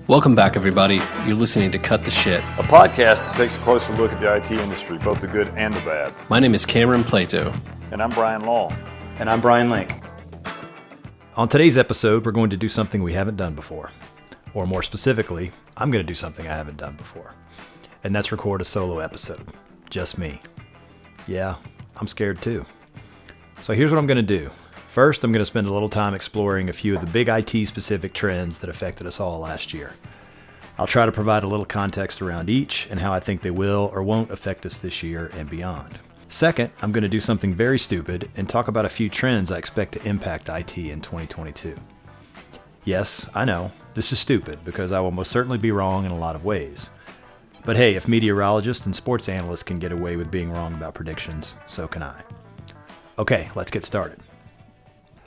Welcome back, everybody. You're listening to Cut the Shit, a podcast that takes a closer look at the IT industry, both the good and the bad. My name is Cameron Plato. And I'm Brian Law. And I'm Brian Link. On today's episode, we're going to do something we haven't done before. Or more specifically, I'm going to do something I haven't done before. And that's record a solo episode. Just me. Yeah, I'm scared too. So here's what I'm going to do. First, I'm going to spend a little time exploring a few of the big IT-specific trends that affected us all last year. I'll try to provide a little context around each and how I think they will or won't affect us this year and beyond. Second, I'm going to do something very stupid and talk about a few trends I expect to impact IT in 2022. Yes, I know, this is stupid because I will most certainly be wrong in a lot of ways. But hey, if meteorologists and sports analysts can get away with being wrong about predictions, so can I. Okay, let's get started.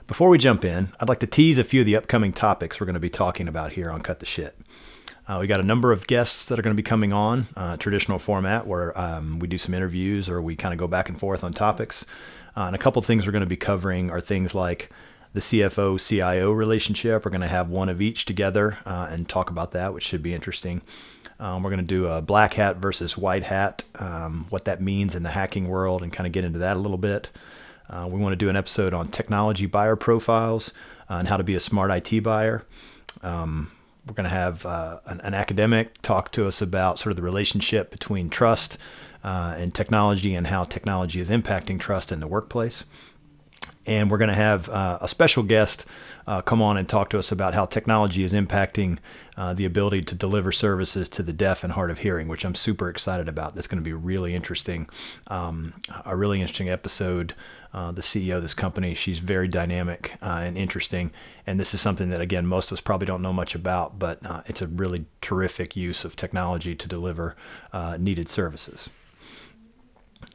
Before we jump in, I'd like to tease a few of the upcoming topics we're going to be talking about here on Cut the Shit. We got a number of guests that are going to be coming on, traditional format where we do some interviews or we kind of go back and forth on topics. And a couple things we're going to be covering are things like the CFO-CIO relationship. We're going to have one of each together and talk about that, which should be interesting. We're going to do a black hat versus white hat, what that means in the hacking world, and kind of get into that a little bit. We want to do an episode on technology buyer profiles and how to be a smart IT buyer. We're going to have an academic talk to us about sort of the relationship between trust and technology and how technology is impacting trust in the workplace. And we're going to have a special guest come on and talk to us about how technology is impacting the ability to deliver services to the deaf and hard of hearing, which I'm super excited about. That's going to be really interesting, a really interesting episode. The CEO of this company, she's very dynamic and interesting. And this is something that, again, most of us probably don't know much about, but it's a really terrific use of technology to deliver needed services.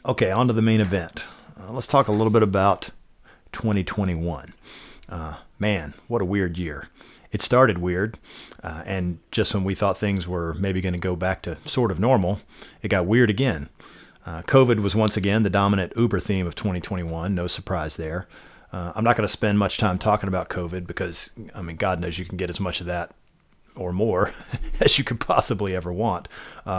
Okay, on to the main event. Let's talk a little bit about 2021. Man, what a weird year. It started weird, and just when we thought things were maybe going to go back to sort of normal, it got weird again. COVID was once again the dominant Uber theme of 2021, no surprise there. I'm not going to spend much time talking about COVID because, I mean, God knows you can get as much of that or more as you could possibly ever want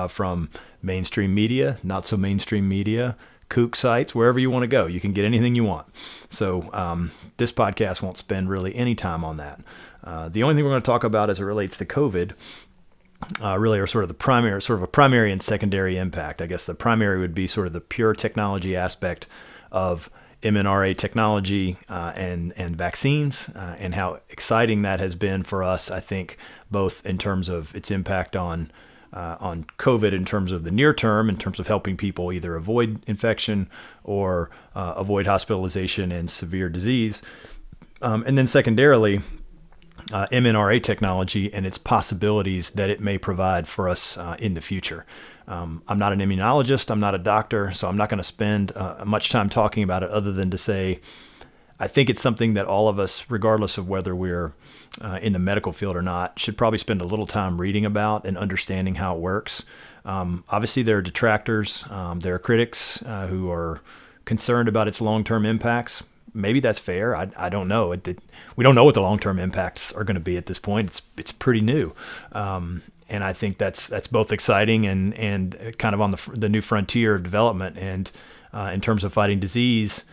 from mainstream media, not so mainstream media, kook sites, wherever you want to go. You can get anything you want. So this podcast won't spend really any time on that. The only thing we're going to talk about as it relates to COVID really are sort of a primary and secondary impact. I guess the primary would be sort of the pure technology aspect of mRNA technology and vaccines and how exciting that has been for us, I think, both in terms of its impact on COVID in terms of the near term, in terms of helping people either avoid infection or avoid hospitalization and severe disease. And then secondarily, mRNA technology and its possibilities that it may provide for us in the future. I'm not an immunologist, I'm not a doctor, so I'm not going to spend much time talking about it other than to say, I think it's something that all of us, regardless of whether we're in the medical field or not, should probably spend a little time reading about and understanding how it works. Obviously, there are detractors, there are critics who are concerned about its long-term impacts. Maybe that's fair. I don't know. We don't know what the long-term impacts are going to be at this point. It's pretty new, and I think that's both exciting and kind of on the new frontier of development. And in terms of fighting disease,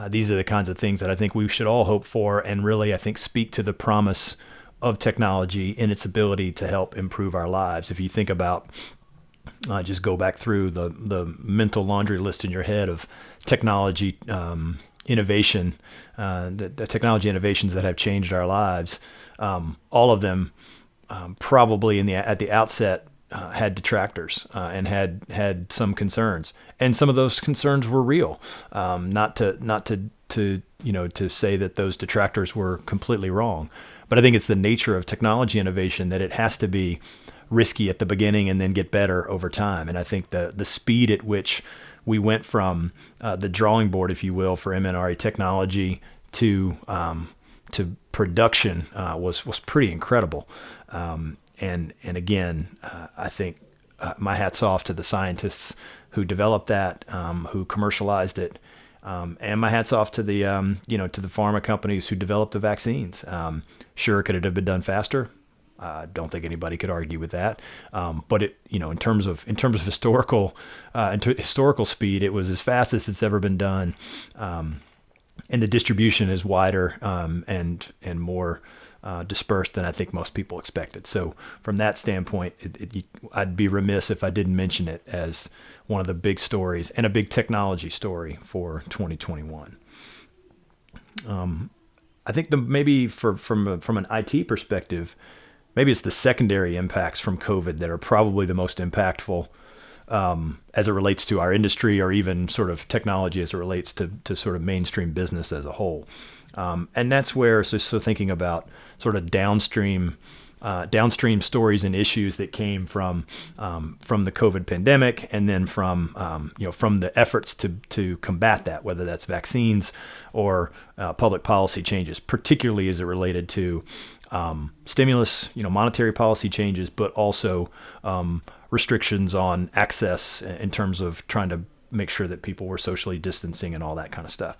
these are the kinds of things that I think we should all hope for, and really I think speak to the promise of technology in its ability to help improve our lives. If you think about just go back through the mental laundry list in your head of technology. Innovation, the technology innovations that have changed our lives, all of them probably at the outset had detractors and had some concerns, and some of those concerns were real. Not to say that those detractors were completely wrong, but I think it's the nature of technology innovation that it has to be risky at the beginning and then get better over time. And I think the speed at which we went from the drawing board, if you will, for mRNA technology to production was pretty incredible. And again, I think my hat's off to the scientists who developed that, who commercialized it, and my hat's off to the to the pharma companies who developed the vaccines. Sure, could it have been done faster? Don't think anybody could argue with that. But it, in terms of historical speed, it was as fast as it's ever been done, and the distribution is wider and more dispersed than I think most people expected. So from that standpoint, I'd be remiss if I didn't mention it as one of the big stories and a big technology story for 2021. I think maybe from an IT perspective, maybe it's the secondary impacts from COVID that are probably the most impactful as it relates to our industry, or even sort of technology as it relates to sort of mainstream business as a whole. And that's where, so thinking about sort of downstream stories and issues that came from the COVID pandemic, and then from the efforts to combat that, whether that's vaccines or public policy changes, particularly as it related to stimulus, monetary policy changes, but also restrictions on access in terms of trying to make sure that people were socially distancing and all that kind of stuff.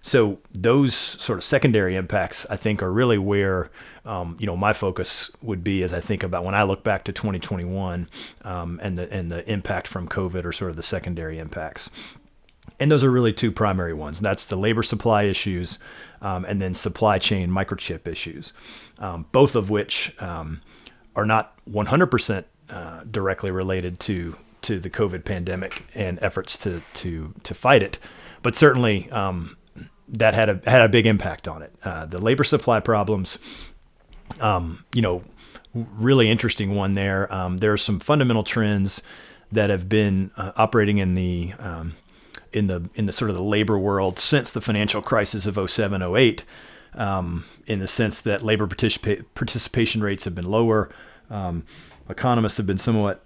So those sort of secondary impacts, I think, are really where, my focus would be as I think about when I look back to 2021 and the impact from COVID, or sort of the secondary impacts. And those are really two primary ones. That's the labor supply issues and then supply chain microchip issues, both of which are not 100% directly related to the COVID pandemic and efforts to fight it, but certainly that had a big impact on it. The labor supply problems, really interesting one there. There are some fundamental trends that have been operating in the sort of the labor world since the financial crisis of 07, 08, in the sense that labor participation rates have been lower. Economists have been somewhat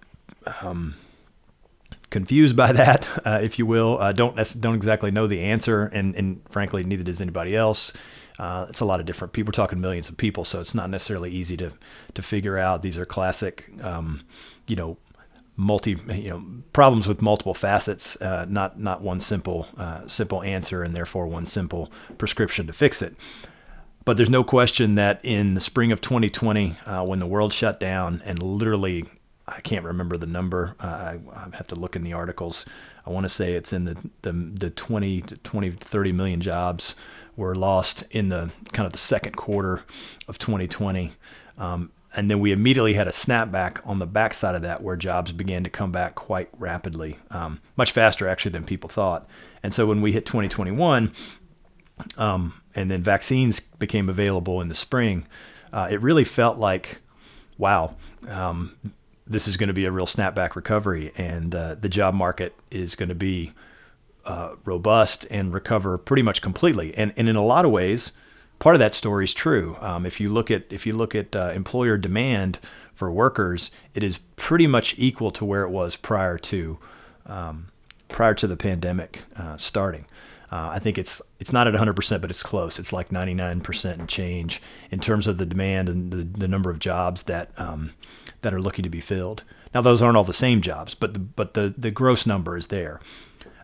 confused by that, if you will. Don't exactly know the answer, and frankly, neither does anybody else. It's a lot of different people. We're talking millions of people, so it's not necessarily easy to figure out. These are classic, problems with multiple facets, not one simple answer, and therefore one simple prescription to fix it. But there's no question that in the spring of 2020, when the world shut down, and literally, I can't remember the number. I have to look in the articles. I want to say it's in the 20 to 30 million jobs were lost in the kind of the second quarter of 2020. And then we immediately had a snapback on the backside of that, where jobs began to come back quite rapidly, much faster actually than people thought. And so when we hit 2021, and then vaccines became available in the spring, it really felt like, wow, this is going to be a real snapback recovery, and the job market is going to be robust and recover pretty much completely. And in a lot of ways, part of that story is true. If you look at employer demand for workers, it is pretty much equal to where it was prior to the pandemic starting. I think it's not at 100%, but it's close. It's like 99% and change in terms of the demand and the number of jobs that are looking to be filled. Now, those aren't all the same jobs, but the gross number is there.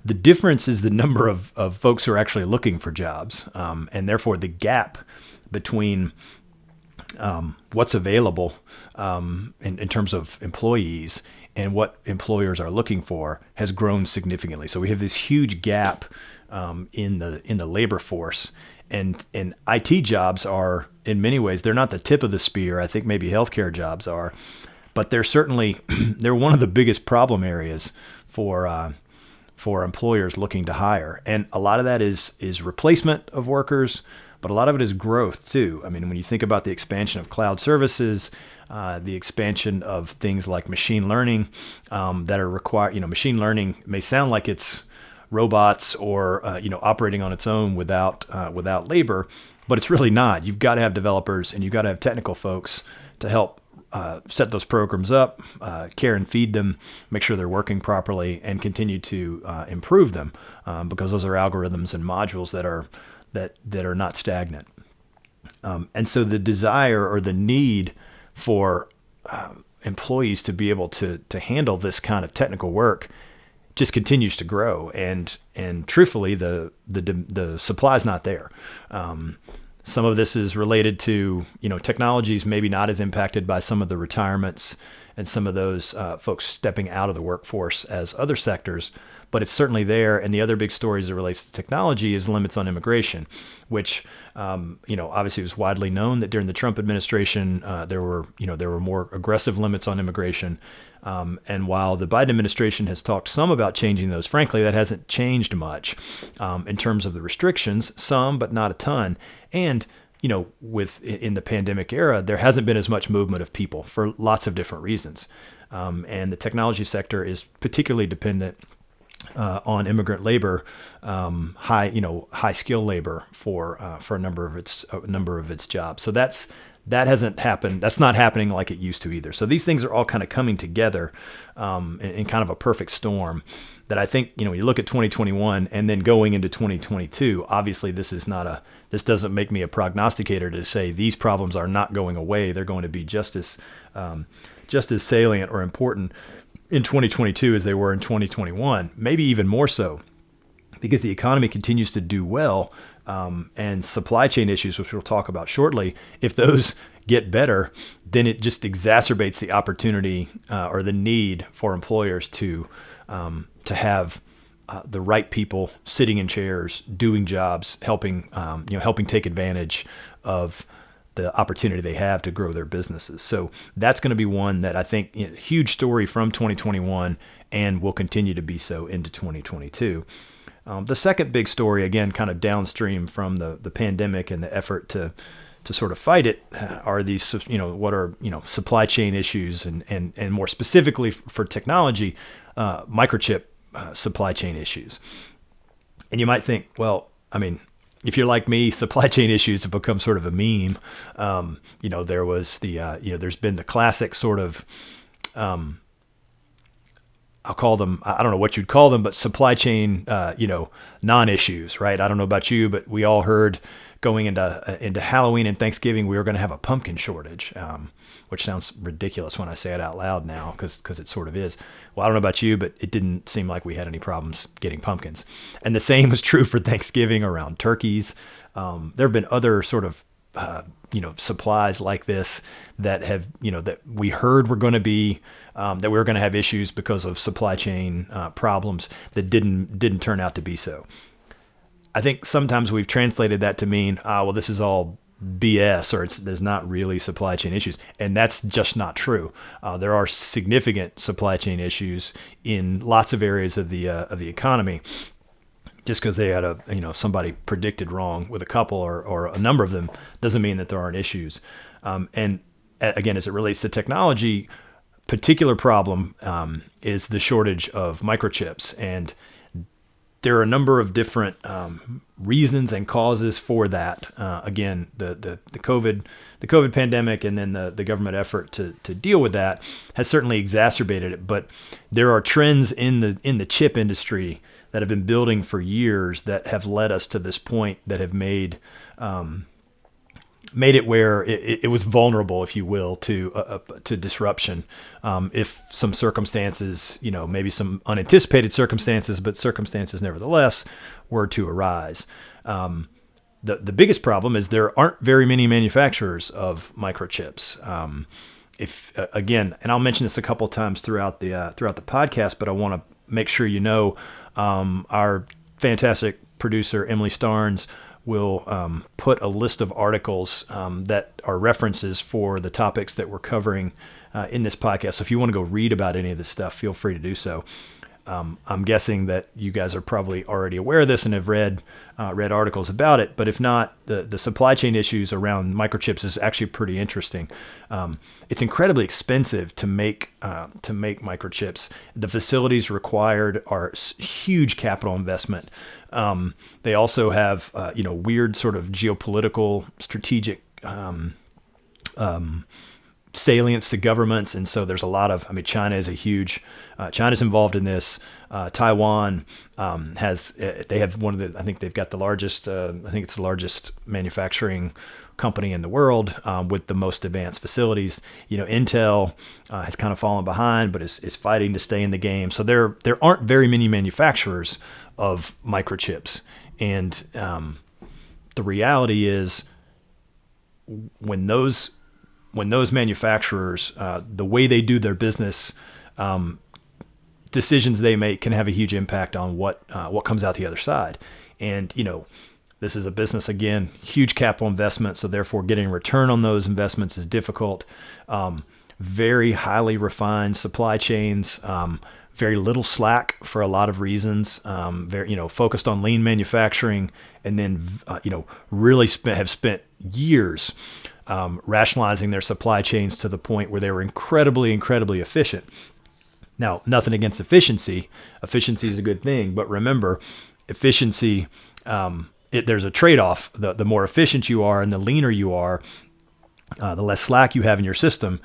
The difference is the number of folks who are actually looking for jobs, and therefore the gap between what's available in terms of employees and what employers are looking for has grown significantly. So we have this huge gap in the labor force, and IT jobs are, in many ways, they're not the tip of the spear. I think maybe healthcare jobs are, but they're certainly they're one of the biggest problem areas for employers looking to hire. And a lot of that is replacement of workers, but a lot of it is growth too. I mean, when you think about the expansion of cloud services, the expansion of things like machine learning that are required. Machine learning may sound like it's robots or operating on its own without labor, but it's really not. You've got to have developers, and you've got to have technical folks to help set those programs up, care and feed them, make sure they're working properly, and continue to improve them, because those are algorithms and modules that are not stagnant. And so the desire or the need for employees to be able to handle this kind of technical work just continues to grow, and truthfully, the supply is not there. Some of this is related to, technologies maybe not as impacted by some of the retirements and some of those folks stepping out of the workforce as other sectors, but it's certainly there. And the other big story as it relates to technology is limits on immigration, which, obviously it was widely known that during the Trump administration, there were more aggressive limits on immigration. And while the Biden administration has talked some about changing those, frankly, that hasn't changed much in terms of the restrictions, some, but not a ton. And, in the pandemic era, there hasn't been as much movement of people for lots of different reasons. And the technology sector is particularly dependent on immigrant labor, high skill labor for a number of its jobs. So that hasn't happened. That's not happening like it used to either. So these things are all kind of coming together in kind of a perfect storm that I think, when you look at 2021 and then going into 2022, obviously this doesn't make me a prognosticator to say these problems are not going away. They're going to be just as salient or important in 2022 as they were in 2021, maybe even more so, because the economy continues to do well, and supply chain issues, which we'll talk about shortly, if those get better, then it just exacerbates the opportunity or the need for employers to have the right people sitting in chairs, doing jobs, helping take advantage of the opportunity they have to grow their businesses. So that's going to be one that I think huge story from 2021 and will continue to be so into 2022. The second big story, again, kind of downstream from the pandemic and the effort to sort of fight it, are these, supply chain issues and more specifically for technology, microchip supply chain issues. And you might think, well, if you're like me, supply chain issues have become sort of a meme. There was there's been the classic sort of, I'll call them, I don't know what you'd call them, but supply chain, non-issues, right? I don't know about you, but we all heard going into Halloween and Thanksgiving, we were going to have a pumpkin shortage, which sounds ridiculous when I say it out loud now, because it sort of is. Well, I don't know about you, but it didn't seem like we had any problems getting pumpkins. And the same was true for Thanksgiving around turkeys. There have been other sort of, supplies like this that have, that we heard were going to be, that we were going to have issues because of supply chain problems that didn't turn out to be so. I think sometimes we've translated that to mean, well, this is all BS, or there's not really supply chain issues, and that's just not true. There are significant supply chain issues in lots of areas of the economy. Just because they had somebody predicted wrong with a couple or a number of them doesn't mean that there aren't issues. And again, as it relates to technology, particular problem is the shortage of microchips, and there are a number of different reasons and causes for that. Again, the COVID pandemic and then the government effort to deal with that has certainly exacerbated it. But there are trends in the chip industry that have been building for years that have led us to this point, that have made it where it was vulnerable, if you will, to disruption. If some circumstances, maybe some unanticipated circumstances, but circumstances nevertheless were to arise. The biggest problem is there aren't very many manufacturers of microchips. And I'll mention this a couple times throughout the podcast, but I want to make sure our fantastic producer Emily Starnes will put a list of articles that are references for the topics that we're covering in this podcast. So if you want to go read about any of this stuff, feel free to do so. I'm guessing that you guys are probably already aware of this and have read articles about it. But if not, the supply chain issues around microchips is actually pretty interesting. It's incredibly expensive to make microchips. The facilities required are huge capital investment. They also have weird sort of geopolitical strategic salience to governments, and so there's a lot of. China is China's involved in this. Taiwan they have one of the. I think they've got the largest. I think it's the largest manufacturing company in the world with the most advanced facilities. Intel has kind of fallen behind, but is fighting to stay in the game. So there aren't very many manufacturers of microchips, and the reality is, when those manufacturers, the way they do their business, decisions they make can have a huge impact on what comes out the other side. And, this is a business, again, huge capital investment. So therefore getting a return on those investments is difficult. Very highly refined supply chains, very little slack for a lot of reasons. Very, focused on lean manufacturing, and then, really have spent years rationalizing their supply chains to the point where they were incredibly, incredibly efficient. Now, nothing against efficiency. Efficiency is a good thing, but remember, efficiency, there's a trade-off. The more efficient you are and the leaner you are, the less slack you have in your system,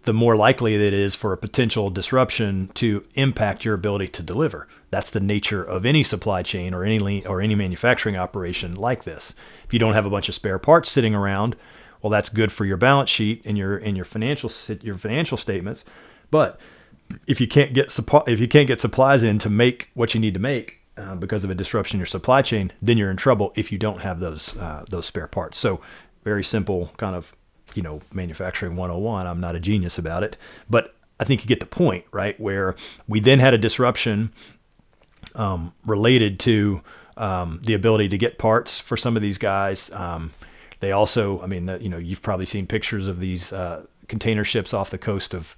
the more likely it is for a potential disruption to impact your ability to deliver. That's the nature of any supply chain or any manufacturing operation like this. If you don't have a bunch of spare parts sitting around, well, that's good for your balance sheet and your financial statements. But if you can't get supplies in to make what you need to make because of a disruption in your supply chain, then you're in trouble if you don't have those spare parts. So very simple kind of, manufacturing 101. I'm not a genius about it, but I think you get the point, right? Where we then had a disruption related to the ability to get parts for some of these guys. They also, you've probably seen pictures of these container ships off the coast of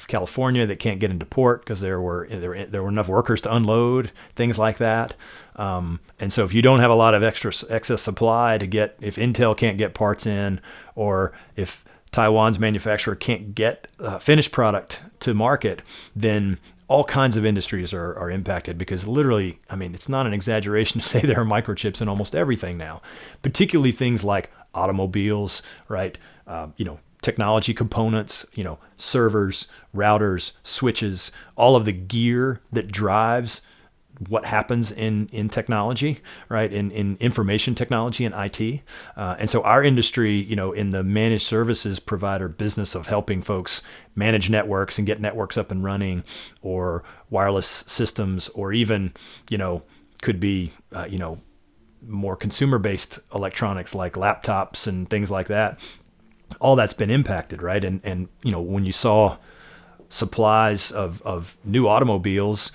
California that can't get into port because there were enough workers to unload, things like that. And so if you don't have a lot of excess supply if Intel can't get parts in, or if Taiwan's manufacturer can't get finished product to market, then all kinds of industries are impacted, because literally, it's not an exaggeration to say there are microchips in almost everything now, particularly things like automobiles, right? Technology components, servers, routers, switches, all of the gear that drives what happens in technology, right? In information technology and IT. And so our industry, in the managed services provider business of helping folks manage networks and get networks up and running, or wireless systems, or even, could be, more consumer-based electronics like laptops and things like that. All that's been impacted, right? And when you saw supplies of new automobiles,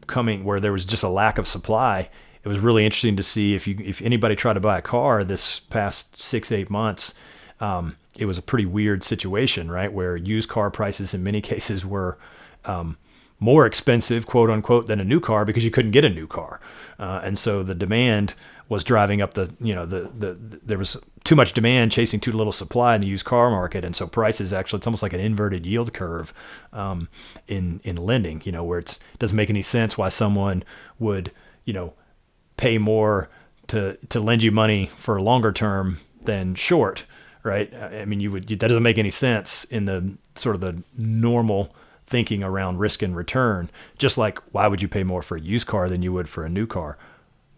coming where there was just a lack of supply, it was really interesting to see if anybody tried to buy a car this past 6-8 months, it was a pretty weird situation, right? Where used car prices in many cases were more expensive, quote unquote, than a new car because you couldn't get a new car. And so the demand was driving up there was too much demand chasing too little supply in the used car market. And so prices actually, it's almost like an inverted yield curve in lending, where it doesn't make any sense why someone would, pay more to lend you money for a longer term than short, right? That doesn't make any sense in the sort of the normal thinking around risk and return. Just like, why would you pay more for a used car than you would for a new car?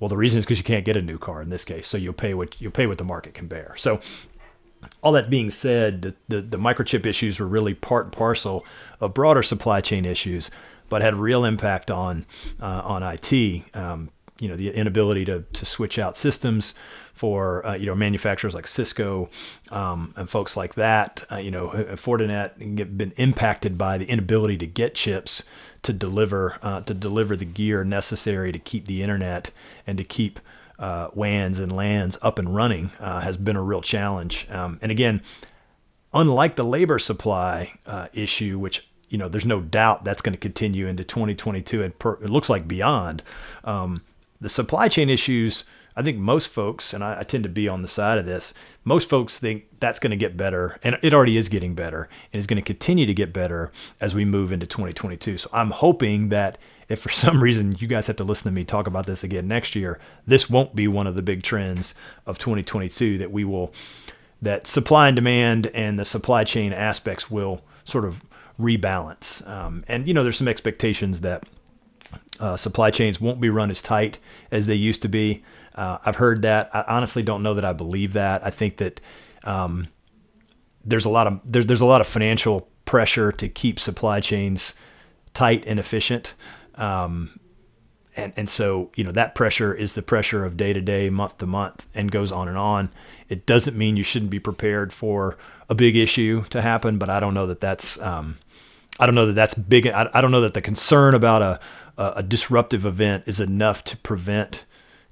Well, the reason is because you can't get a new car in this case, so you'll pay what the market can bear. So, all that being said, the microchip issues were really part and parcel of broader supply chain issues, but had real impact on IT. The inability to switch out systems for manufacturers like Cisco and folks like that. Fortinet been impacted by the inability to get chips to deliver the gear necessary to keep the internet and to keep WANs and LANs up and running has been a real challenge. And again, unlike the labor supply issue, which there's no doubt that's going to continue into 2022 and it looks like beyond, the supply chain issues, I think most folks, and I tend to be on the side of this, most folks think that's going to get better, and it already is getting better, and is going to continue to get better as we move into 2022. So I'm hoping that if for some reason you guys have to listen to me talk about this again next year, this won't be one of the big trends of 2022, that supply and demand and the supply chain aspects will sort of rebalance. And there's some expectations that supply chains won't be run as tight as they used to be. I've heard that. I honestly don't know that I believe that. I think that there's a lot of financial pressure to keep supply chains tight and efficient. And And so, that pressure is the pressure of day to day, month to month, and goes on and on. It doesn't mean you shouldn't be prepared for a big issue to happen, but I don't know that that's big. I don't know that the concern about a disruptive event is enough to prevent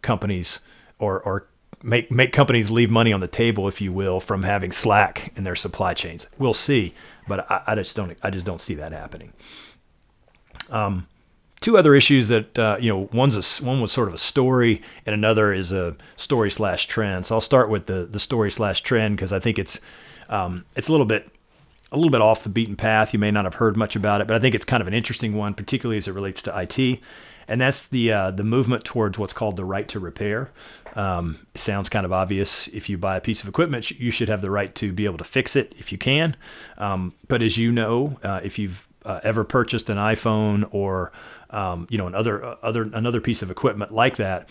companies or make companies leave money on the table, if you will, from having slack in their supply chains. We'll see, but I just don't see that happening. Two other issues that, one was sort of a story, and another is a story/trend. So I'll start with the story/trend, because I think it's a little bit off the beaten path. You may not have heard much about it, but I think it's kind of an interesting one, particularly as it relates to IT. And that's the movement towards what's called the right to repair. It sounds kind of obvious. If you buy a piece of equipment, you should have the right to be able to fix it if you can. But as you know, if you've ever purchased an iPhone or another piece of equipment like that,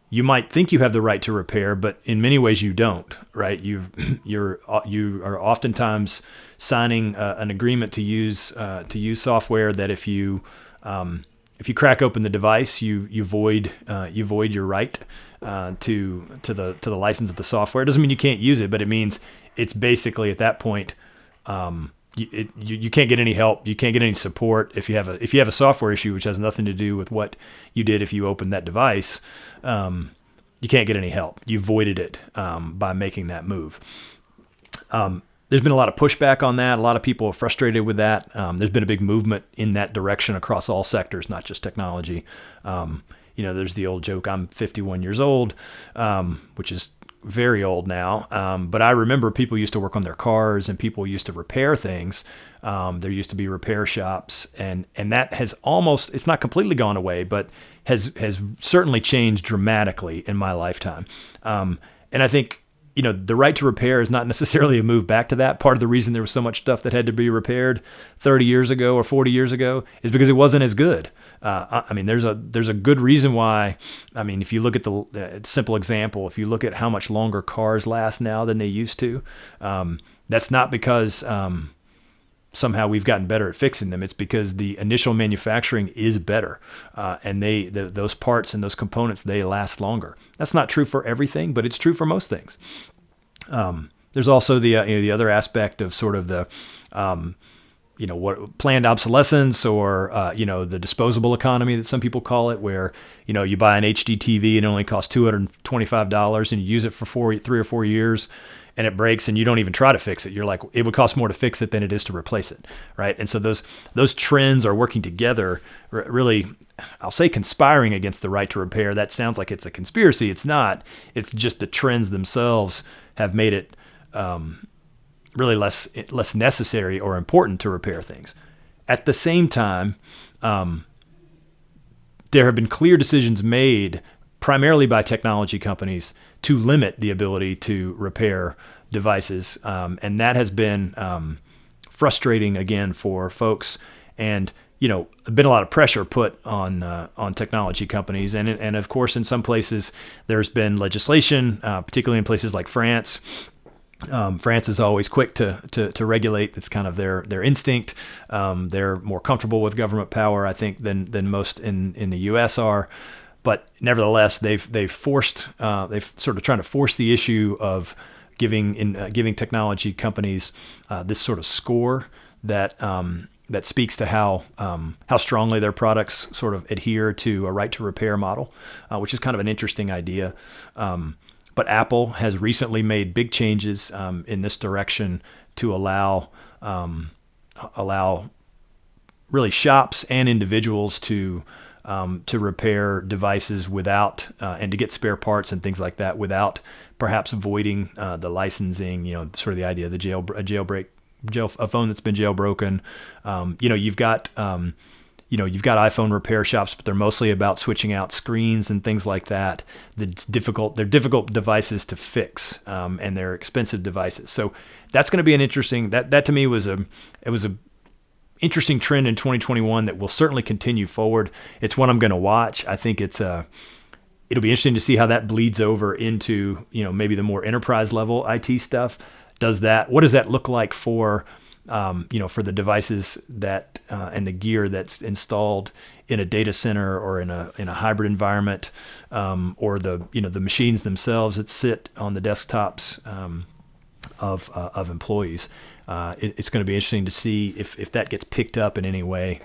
you might think you have the right to repair, but in many ways you don't, right? You are oftentimes signing an agreement to use software that if you crack open the device, you void your right to the license of the software. It doesn't mean you can't use it, but it means it's basically at that point you can't get any help, you can't get any support if you have a software issue which has nothing to do with what you did if you opened that device. You can't get any help. You voided it by making that move. There's been a lot of pushback on that. A lot of people are frustrated with that. There's been a big movement in that direction across all sectors, not just technology. There's the old joke, I'm 51 years old, which is very old now. But I remember people used to work on their cars and people used to repair things. There used to be repair shops, and that has almost, it's not completely gone away, but has certainly changed dramatically in my lifetime. And I think, the right to repair is not necessarily a move back to that. Part of the reason there was so much stuff that had to be repaired 30 years ago or 40 years ago is because it wasn't as good. There's a good reason why. If you look at the simple example, if you look at how much longer cars last now than they used to, that's not because somehow we've gotten better at fixing them. It's because the initial manufacturing is better, and those parts and those components, they last longer. That's not true for everything, but it's true for most things. There's also the other aspect of sort of the what planned obsolescence, or the disposable economy that some people call it, where you buy an HD TV and it only costs $225 and you use it for 3 or 4 years and it breaks and you don't even try to fix it. You're like, it would cost more to fix it than it is to replace it, right? And so those trends are working together, really, I'll say conspiring against the right to repair. That sounds like it's a conspiracy. It's not. It's just the trends themselves have made it really less necessary or important to repair things. At the same time, there have been clear decisions made primarily by technology companies to limit the ability to repair devices. And that has been frustrating again for folks, and been a lot of pressure put on technology companies. And of course, in some places there's been legislation, particularly in places like France. France is always quick to regulate. It's kind of their instinct. They're more comfortable with government power, I think, than most in the U.S. are. But nevertheless, they've sort of trying to force the issue of giving technology companies this sort of score that speaks to how strongly their products sort of adhere to a right to repair model, which is kind of an interesting idea. But Apple has recently made big changes in this direction to allow really shops and individuals to repair devices without and to get spare parts and things like that without perhaps voiding the licensing. Sort of the idea of a phone that's been jailbroken. You've got iPhone repair shops, but they're mostly about switching out screens and things like that. They're difficult devices to fix, and they're expensive devices. So that's going to be an interesting. That to me was a interesting trend in 2021 that will certainly continue forward. It's one I'm going to watch. I think it'll be interesting to see how that bleeds over into maybe the more enterprise level IT stuff. What does that look like for for the devices that and the gear that's installed in a data center or in a hybrid environment, or the machines themselves that sit on the desktops of employees. It's going to be interesting to see if that gets picked up in any way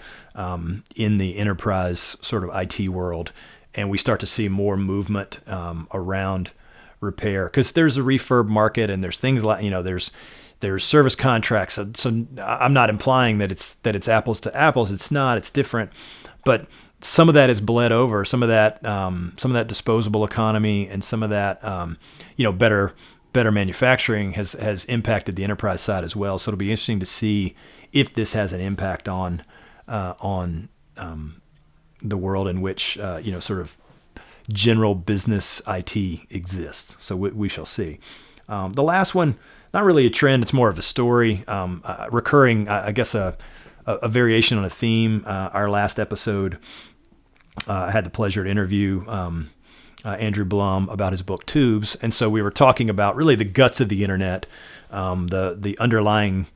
in the enterprise sort of IT world, and we start to see more movement around repair, because there's a refurb market, and there's things like there's service contracts. So I'm not implying that it's apples to apples. It's not. It's different, but some of that is bled over. Some of that disposable economy and some of that better manufacturing has impacted the enterprise side as well. So it'll be interesting to see if this has an impact on the world in which sort of general business IT exists. So we shall see. The last one, not really a trend; it's more of a story, recurring. I guess a variation on a theme. Our last episode, I had the pleasure to interview Andrew Blum about his book Tubes, and so we were talking about really the guts of the internet, the underlying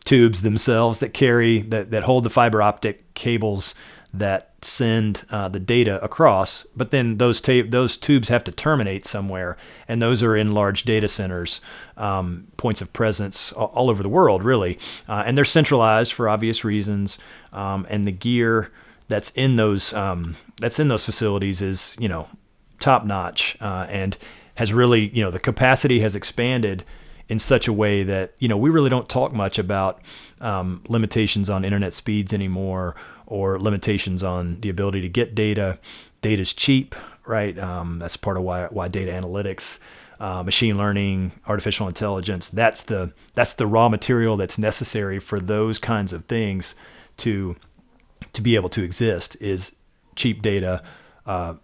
tubes themselves that hold the fiber optic cables that send the data across. But then those tubes have to terminate somewhere, and those are in large data centers, points of presence all over the world, really, and they're centralized for obvious reasons. And the gear that's in those facilities is top notch, and has really, the capacity has expanded in such a way that, we really don't talk much about limitations on internet speeds anymore, or limitations on the ability to get data. Data's cheap, right? That's part of why data analytics, machine learning, artificial intelligence, that's the raw material that's necessary for those kinds of things to be able to exist, is cheap data,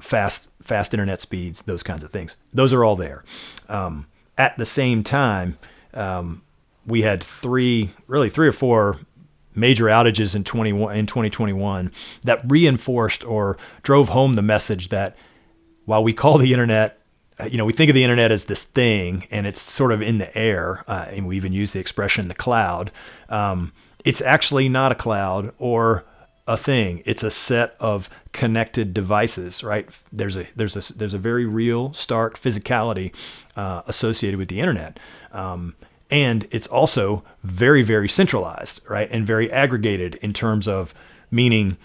fast internet speeds, those kinds of things. Those are all there. At the same time, we had three or four major outages in 2021 that reinforced or drove home the message that while we call the internet, we think of the internet as this thing, and it's sort of in the air, and we even use the expression the cloud. It's actually not a cloud or a thing. It's a set of connected devices, right? There's a very real, stark physicality associated with the internet. And it's also very, very centralized, right? And very aggregated in terms of meaning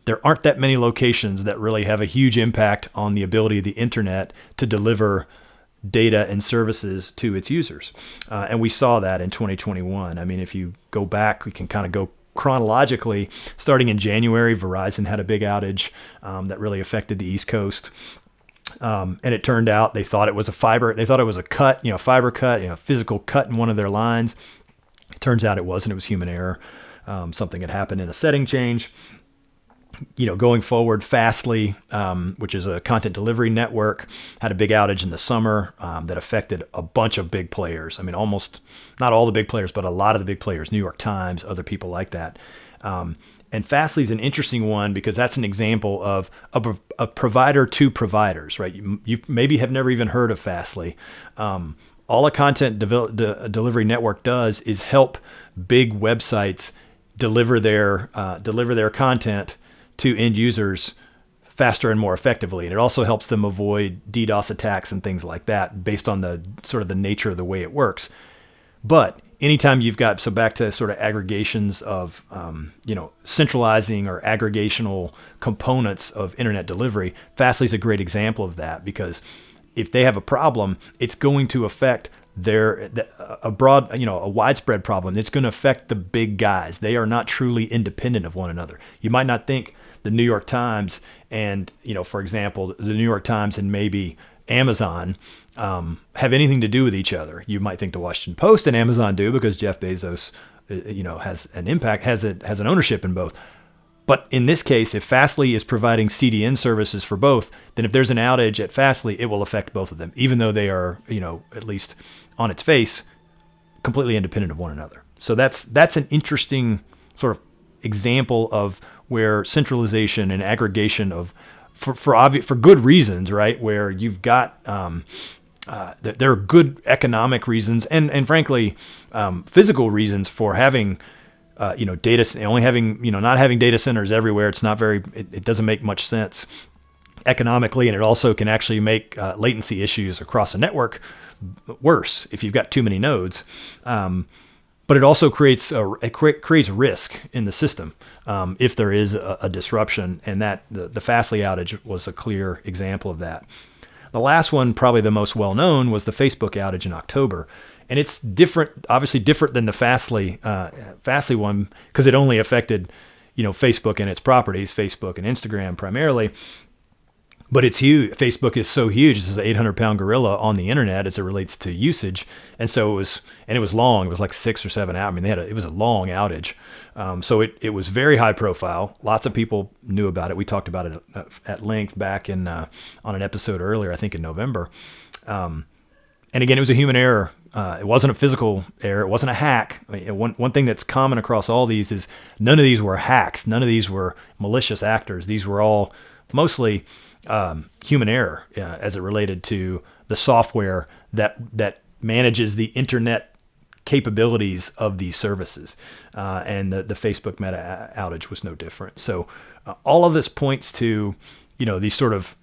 there aren't that many locations that really have a huge impact on the ability of the internet to deliver data and services to its users. And we saw that in 2021. I mean, if you go back, we can kind of go chronologically. Starting in January, Verizon had a big outage that really affected the East Coast. And it turned out they thought it was a fiber cut, fiber cut, physical cut in one of their lines. It turns out it wasn't. It was human error. Something had happened in a setting change. Going forward, Fastly, which is a content delivery network, had a big outage in the summer that affected a bunch of big players. I mean, almost not all the big players, but a lot of the big players, New York Times, other people like that. And Fastly is an interesting one because that's an example of a provider to providers, right? You maybe have never even heard of Fastly. All a content delivery network does is help big websites deliver their content to end users faster and more effectively. And it also helps them avoid DDoS attacks and things like that based on the sort of the nature of the way it works. But anytime you've got, so back to sort of aggregations of, centralizing or aggregational components of internet delivery, Fastly is a great example of that, because if they have a problem, it's going to affect a widespread problem. It's going to affect the big guys. They are not truly independent of one another. You might not think the New York Times and, for example, the New York Times and maybe Amazon have anything to do with each other. You might think the Washington Post and Amazon do, because Jeff Bezos, has an impact, has an ownership in both. But in this case, if Fastly is providing CDN services for both, then if there's an outage at Fastly, it will affect both of them, even though they are, at least on its face, completely independent of one another. So that's an interesting sort of example of where centralization and aggregation of for good reasons, right? Where you've got there are good economic reasons and frankly, physical reasons for having, only having, not having data centers everywhere. It's not it doesn't make much sense economically. And it also can actually make latency issues across a network worse if you've got too many nodes. But it also creates risk in the system if there is a disruption, and that the Fastly outage was a clear example of that. The last one, probably the most well-known, was the Facebook outage in October. And it's different, obviously different than the Fastly one, because it only affected, Facebook and its properties, Facebook and Instagram primarily. But it's huge. Facebook is so huge. It's an 800-pound gorilla on the internet as it relates to usage. And so it was long. It was like 6 or 7 hours. I mean, it was a long outage. So it was very high profile. Lots of people knew about it. We talked about it at length back on an episode earlier, I think in November. And again, it was a human error. It wasn't a physical error. It wasn't a hack. I mean, one thing that's common across all these is none of these were hacks. None of these were malicious actors. These were all mostly human error as it related to the software that manages the internet capabilities of these services. And the Facebook Meta outage was no different. So all of this points to, these sort of,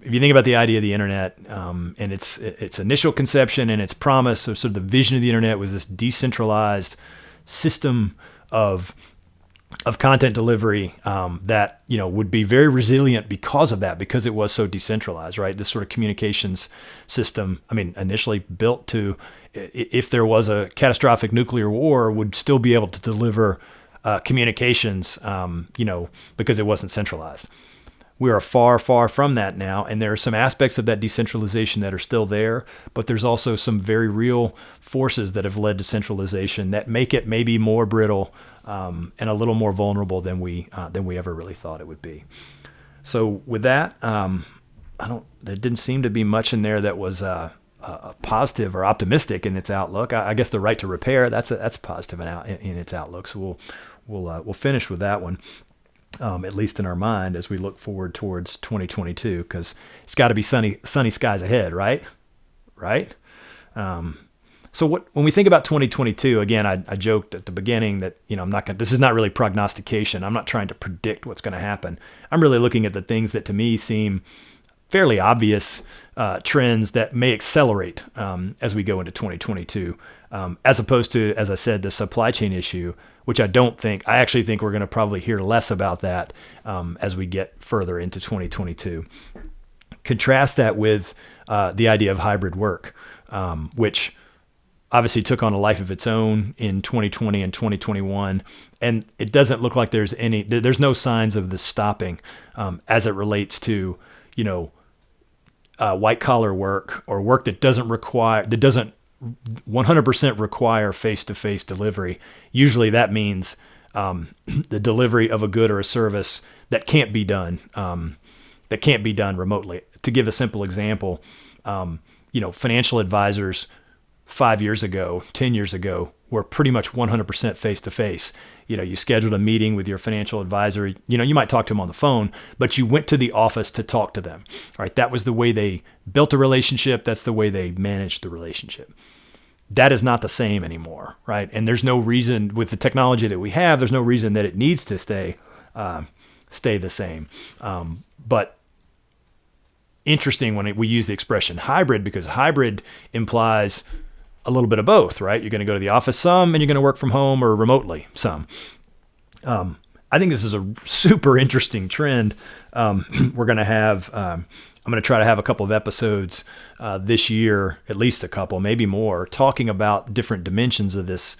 if you think about the idea of the internet and its initial conception and its promise, so sort of the vision of the internet was this decentralized system of content delivery that would be very resilient because of that, because it was so decentralized, right? This sort of communications system, initially built to, if there was a catastrophic nuclear war, would still be able to deliver communications, because it wasn't centralized. We are far, far from that now, and there are some aspects of that decentralization that are still there, but there's also some very real forces that have led to centralization that make it maybe more brittle and a little more vulnerable than we ever really thought it would be. So with that, there didn't seem to be much in there that was positive or optimistic in its outlook. I guess the right to repair, that's positive in its outlook. So we'll finish with that one. At least in our mind, as we look forward towards 2022, because it's got to be sunny skies ahead, right? So when we think about 2022, again, I joked at the beginning that this is not really prognostication. I'm not trying to predict what's going to happen. I'm really looking at the things that to me seem fairly obvious trends that may accelerate as we go into 2022, as opposed to, as I said, the supply chain issue, which I actually think we're going to probably hear less about that as we get further into 2022. Contrast that with the idea of hybrid work, which obviously took on a life of its own in 2020 and 2021. And it doesn't look like there's no signs of this stopping as it relates to, white collar work or work that doesn't 100% require face-to-face delivery. Usually that means the delivery of a good or a service that can't be done remotely. To give a simple example, financial advisors 5 years ago, 10 years ago, were pretty much 100% face-to-face. You scheduled a meeting with your financial advisor. You might talk to them on the phone, but you went to the office to talk to them. All right, that was the way they built a relationship. That's the way they managed the relationship. That is not the same anymore, right? And there's no reason, with the technology that we have, there's no reason that it needs to stay the same. But interesting when we use the expression hybrid, because hybrid implies a little bit of both, right? You're going to go to the office some, and you're going to work from home or remotely some. I think this is a super interesting trend. We're going to have, I'm going to try to have a couple of episodes this year, at least a couple, maybe more, talking about different dimensions of this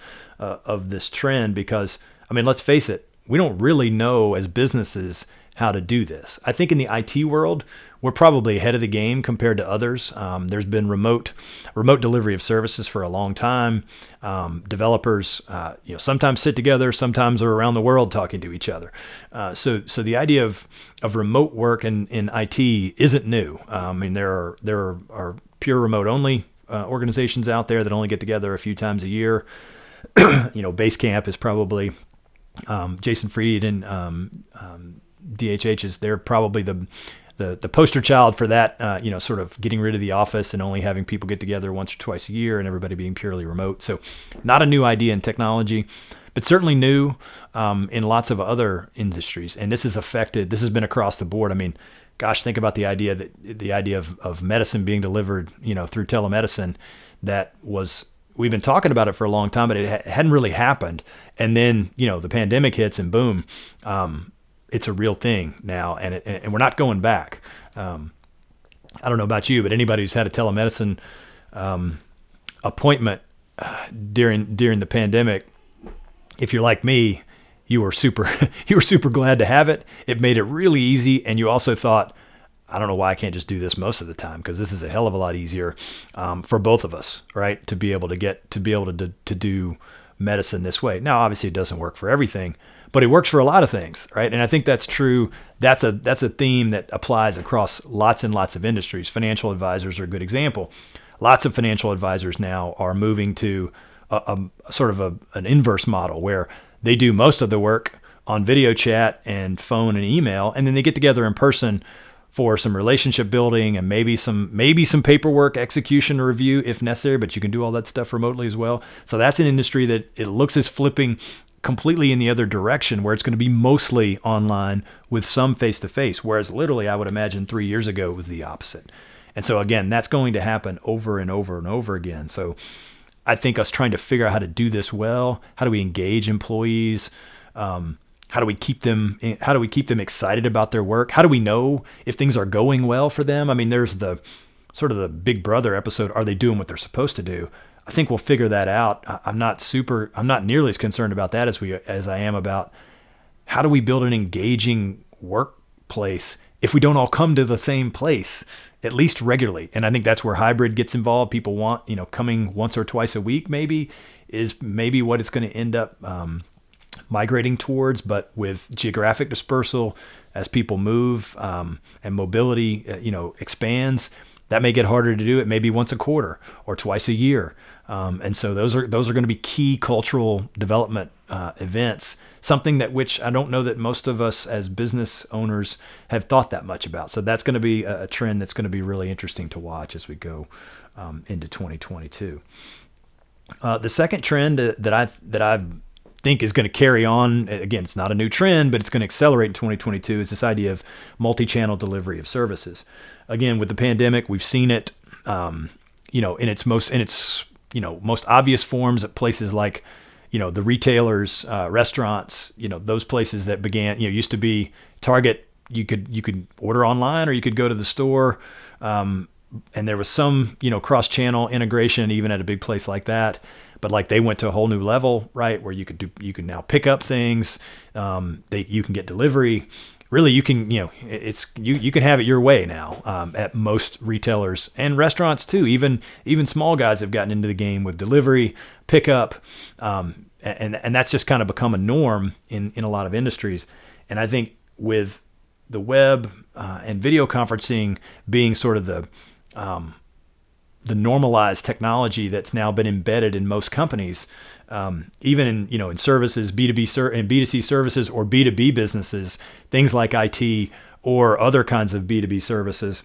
trend, because, let's face it, we don't really know as businesses how to do this. I think in the IT world, we're probably ahead of the game compared to others. There's been remote delivery of services for a long time. Developers, sometimes sit together, sometimes are around the world talking to each other. So the idea of remote work in IT isn't new. There are pure remote only organizations out there that only get together a few times a year. Basecamp is probably Jason Fried and DHH they're probably the poster child for that, sort of getting rid of the office and only having people get together once or twice a year and everybody being purely remote. So not a new idea in technology, but certainly new in lots of other industries. And this has been across the board. I mean, gosh, think about the idea of medicine being delivered, through telemedicine. We've been talking about it for a long time, but it hadn't really happened. And then, the pandemic hits and boom, it's a real thing now, and we're not going back. I don't know about you, but anybody who's had a telemedicine appointment during the pandemic, if you're like me, you were super glad to have it. It made it really easy, and you also thought, I don't know why I can't just do this most of the time, because this is a hell of a lot easier for both of us, right? To be able to do medicine this way. Now, obviously, it doesn't work for everything, but it works for a lot of things, right? And I think that's true. That's a theme that applies across lots and lots of industries. Financial advisors are a good example. Lots of financial advisors now are moving to a sort of an inverse model where they do most of the work on video chat and phone and email, and then they get together in person for some relationship building and maybe some paperwork execution or review if necessary, but you can do all that stuff remotely as well. So that's an industry that it looks as flipping completely in the other direction, where it's going to be mostly online with some face-to-face, whereas literally I would imagine 3 years ago it was the opposite. And so again, that's going to happen over and over and over again. So I think us trying to figure out how to do this well, how do we engage employees, how do we keep them excited about their work? How do we know if things are going well for them? I mean, there's the sort of the Big Brother episode. Are they doing what they're supposed to do? I think we'll figure that out. I'm not nearly as concerned about that as I am about how do we build an engaging workplace if we don't all come to the same place, at least regularly. And I think that's where hybrid gets involved. People want, coming once or twice a week is what it's going to end up migrating towards, but with geographic dispersal, as people move and mobility, expands, that may get harder to do. It may be once a quarter or twice a year. And so those are going to be key cultural development events, something which I don't know that most of us as business owners have thought that much about. So that's going to be a trend that's going to be really interesting to watch as we go into 2022. The second trend that I think is going to carry on, again, it's not a new trend, but it's going to accelerate in 2022, is this idea of multi-channel delivery of services. Again, with the pandemic, we've seen it, in its most obvious forms at places like, the retailers, restaurants, those places that began, used to be Target. You could order online or you could go to the store. And there was some, cross-channel integration even at a big place like that. But like they went to a whole new level, right? Where you can now pick up things. You can get delivery. Really, you can, you can have it your way now at most retailers and restaurants too. Even small guys have gotten into the game with delivery, pickup, and that's just kind of become a norm in a lot of industries. And I think with the web and video conferencing being sort of the normalized technology that's now been embedded in most companies, even in services, B2B and B2C services or B2B businesses, things like IT or other kinds of B2B services,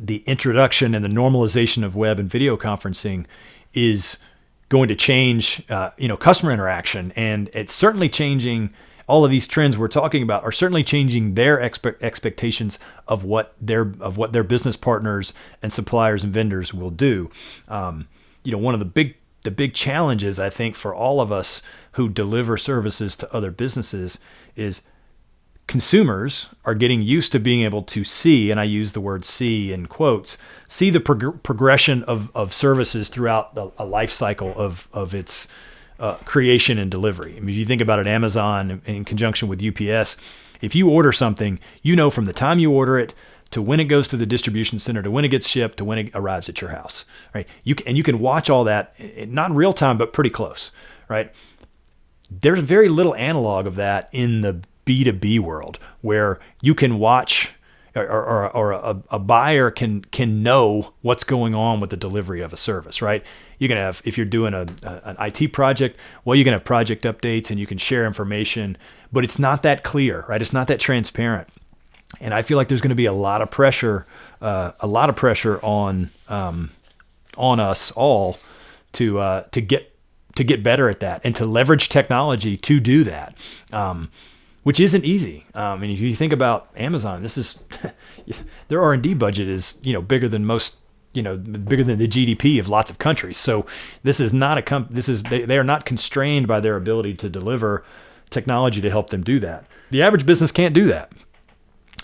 the introduction and the normalization of web and video conferencing is going to change, customer interaction. And it's certainly changing. All of these trends we're talking about are certainly changing their expectations of what their business partners and suppliers and vendors will do. One of the big challenges, I think, for all of us who deliver services to other businesses is consumers are getting used to being able to see, and I use the word see in quotes, see the progression of services throughout a life cycle of its creation and delivery. I mean, if you think about it, Amazon in conjunction with UPS, if you order something, from the time you order it to when it goes to the distribution center, to when it gets shipped, to when it arrives at your house, right? You can watch all that, not in real time, but pretty close, right? There's very little analog of that in the B2B world, where you can watch or a buyer can know what's going on with the delivery of a service, right? You can have, if you're doing an IT project, well, you can have project updates and you can share information, but it's not that clear, right? It's not that transparent. And I feel like there's going to be a lot of pressure on us all to get better at that and to leverage technology to do that, which isn't easy. And if you think about Amazon, this is their R&D budget is bigger than most. Bigger than the GDP of lots of countries. So this is not they are not constrained by their ability to deliver technology to help them do that. The average business can't do that.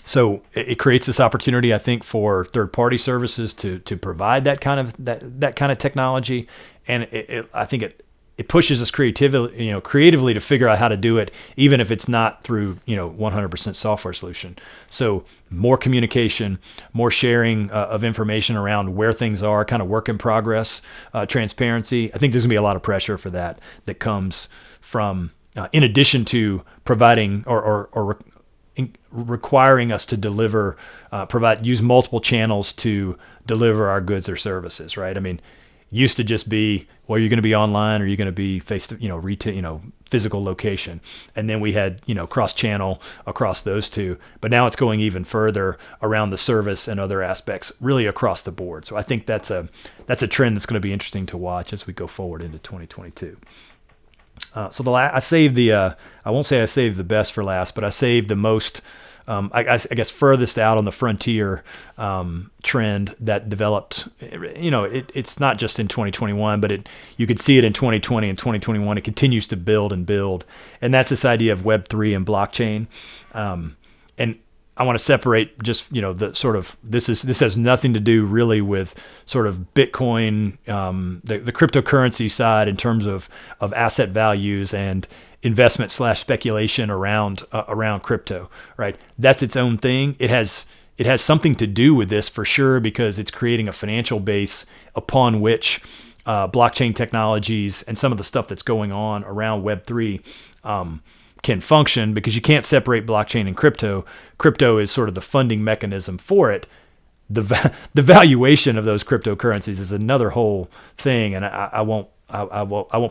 So it creates this opportunity, I think, for third-party services to provide that kind of technology, and I think it pushes us creatively to figure out how to do it, even if it's not through 100% software solution. So more communication, more sharing of information around where things are, kind of work in progress, transparency. I think there's gonna be a lot of pressure for that comes from, in addition to providing or requiring us to deliver, use multiple channels to deliver our goods or services, right? I mean, used to just be, well, you're going to be online or you're going to be face to, retail, physical location. And then we had, cross-channel across those two. But now it's going even further around the service and other aspects, really across the board. So I think that's a trend that's going to be interesting to watch as we go forward into 2022. I saved I won't say I saved the best for last, but I saved the most, I guess furthest out on the frontier trend that developed. It's not just in 2021, but you could see it in 2020 and 2021. It continues to build and build, and that's this idea of Web3 and blockchain. And I want to separate just the sort of this has nothing to do really with sort of Bitcoin, the cryptocurrency side in terms of asset values and investment / speculation around crypto, right? That's its own thing. It has something to do with this for sure, because it's creating a financial base upon which blockchain technologies and some of the stuff that's going on around Web3 can function, because you can't separate blockchain and crypto. Crypto is sort of the funding mechanism for it. The valuation of those cryptocurrencies is another whole thing, and I won't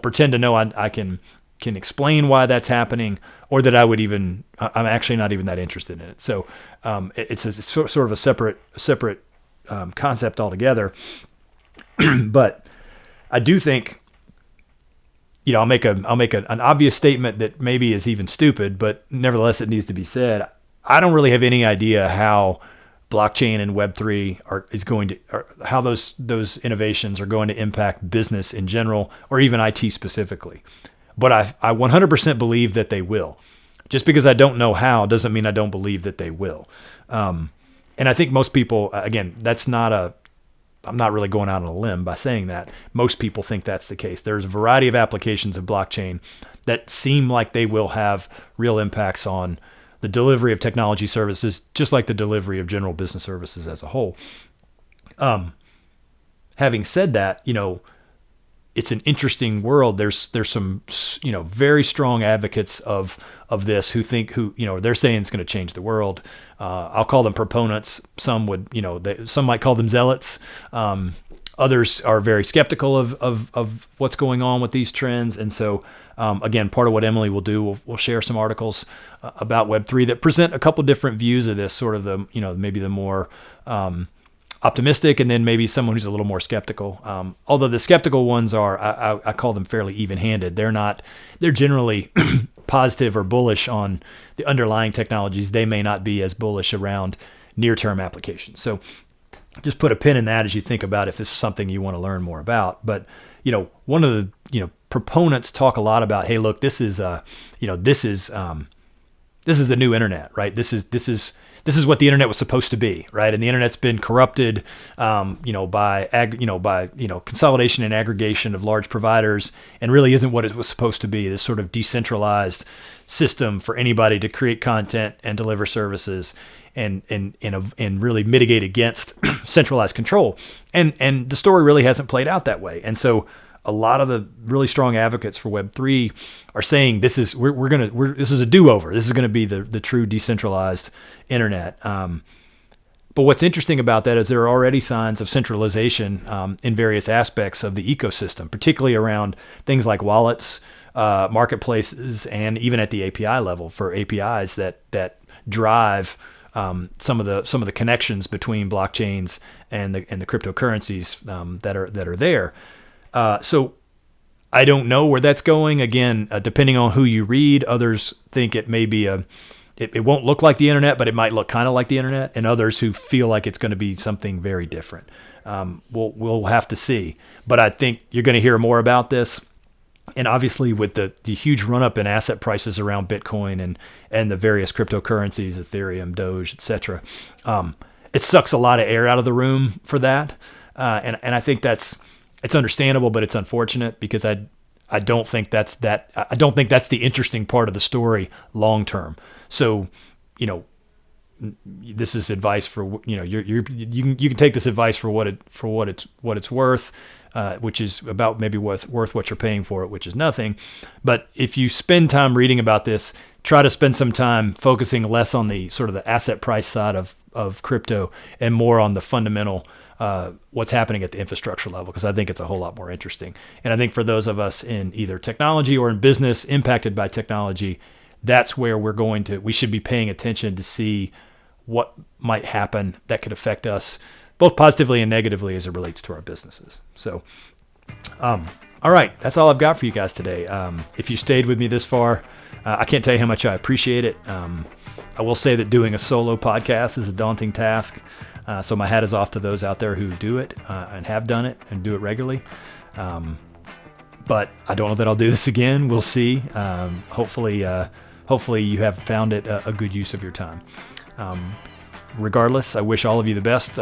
pretend to know I can explain why that's happening, or that I'm actually not even that interested in it. So it's sort of a separate concept altogether. But I do think, I'll make an obvious statement that maybe is even stupid, but nevertheless it needs to be said. I don't really have any idea how blockchain and Web3 how those innovations are going to impact business in general, or even IT specifically. But I 100% believe that they will. Just because I don't know how doesn't mean I don't believe that they will. And I think most people, again, I'm not really going out on a limb by saying that. Most people think that's the case. There's a variety of applications of blockchain that seem like they will have real impacts on the delivery of technology services, just like the delivery of general business services as a whole. Having said that, it's an interesting world. There's some, very strong advocates of this who they're saying it's going to change the world. I'll call them proponents. Some some might call them zealots. Others are very skeptical of what's going on with these trends. And so, again, part of what Emily will do, we'll share some articles about Web3 that present a couple different views of this, sort of the, maybe the more optimistic, and then maybe someone who's a little more skeptical. Although the skeptical ones I call them fairly even-handed. They're generally positive or bullish on the underlying technologies. They may not be as bullish around near-term applications. So just put a pin in that as you think about if this is something you want to learn more about. But, one of the, proponents talk a lot about, hey, look, this is the new internet, right? This is what the internet was supposed to be, right? And the internet's been corrupted, by consolidation and aggregation of large providers, and really isn't what it was supposed to be. This sort of decentralized system for anybody to create content and deliver services, and really mitigate against centralized control. And the story really hasn't played out that way. And so a lot of the really strong advocates for Web3 are saying this is this is a do-over. This is going to be the true decentralized internet. But what's interesting about that is there are already signs of centralization in various aspects of the ecosystem, particularly around things like wallets, marketplaces, and even at the API level for APIs that drive some of the connections between blockchains and the cryptocurrencies that are there. So I don't know where that's going. Again, depending on who you read, others think it may be it won't look like the internet, but it might look kind of like the internet, and others who feel like it's going to be something very different. We'll have to see, but I think you're going to hear more about this. And obviously with the huge run up in asset prices around Bitcoin and the various cryptocurrencies, Ethereum, Doge, etc., it sucks a lot of air out of the room for that. And I think it's understandable, but it's unfortunate because I don't think that's the interesting part of the story long term. So, this is advice for, you can take this advice for what it's worth. Which is about maybe worth what you're paying for it, which is nothing. But if you spend time reading about this, try to spend some time focusing less on the sort of the asset price side of crypto and more on the fundamental, what's happening at the infrastructure level, because I think it's a whole lot more interesting. And I think for those of us in either technology or in business impacted by technology, that's where we should be paying attention to see what might happen that could affect us both positively and negatively as it relates to our businesses. So, all right, that's all I've got for you guys today. If you stayed with me this far, I can't tell you how much I appreciate it. I will say that doing a solo podcast is a daunting task. So my hat is off to those out there who do it and have done it and do it regularly. But I don't know that I'll do this again. We'll see. Hopefully you have found it a good use of your time. Regardless, I wish all of you the best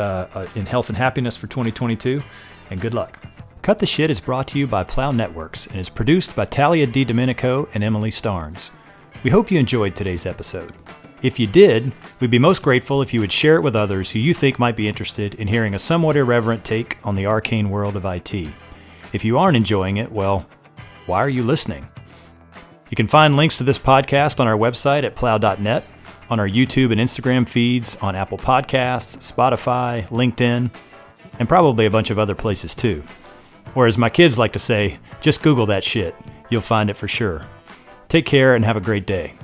in health and happiness for 2022, and good luck. Cut the Shit is brought to you by Plow Networks and is produced by Talia DiDomenico and Emily Starnes. We hope you enjoyed today's episode. If you did, we'd be most grateful if you would share it with others who you think might be interested in hearing a somewhat irreverent take on the arcane world of IT. If you aren't enjoying it, well, why are you listening? You can find links to this podcast on our website at plow.net, on our YouTube and Instagram feeds, on Apple Podcasts, Spotify, LinkedIn, and probably a bunch of other places too. Or as my kids like to say, just Google that shit. You'll find it for sure. Take care and have a great day.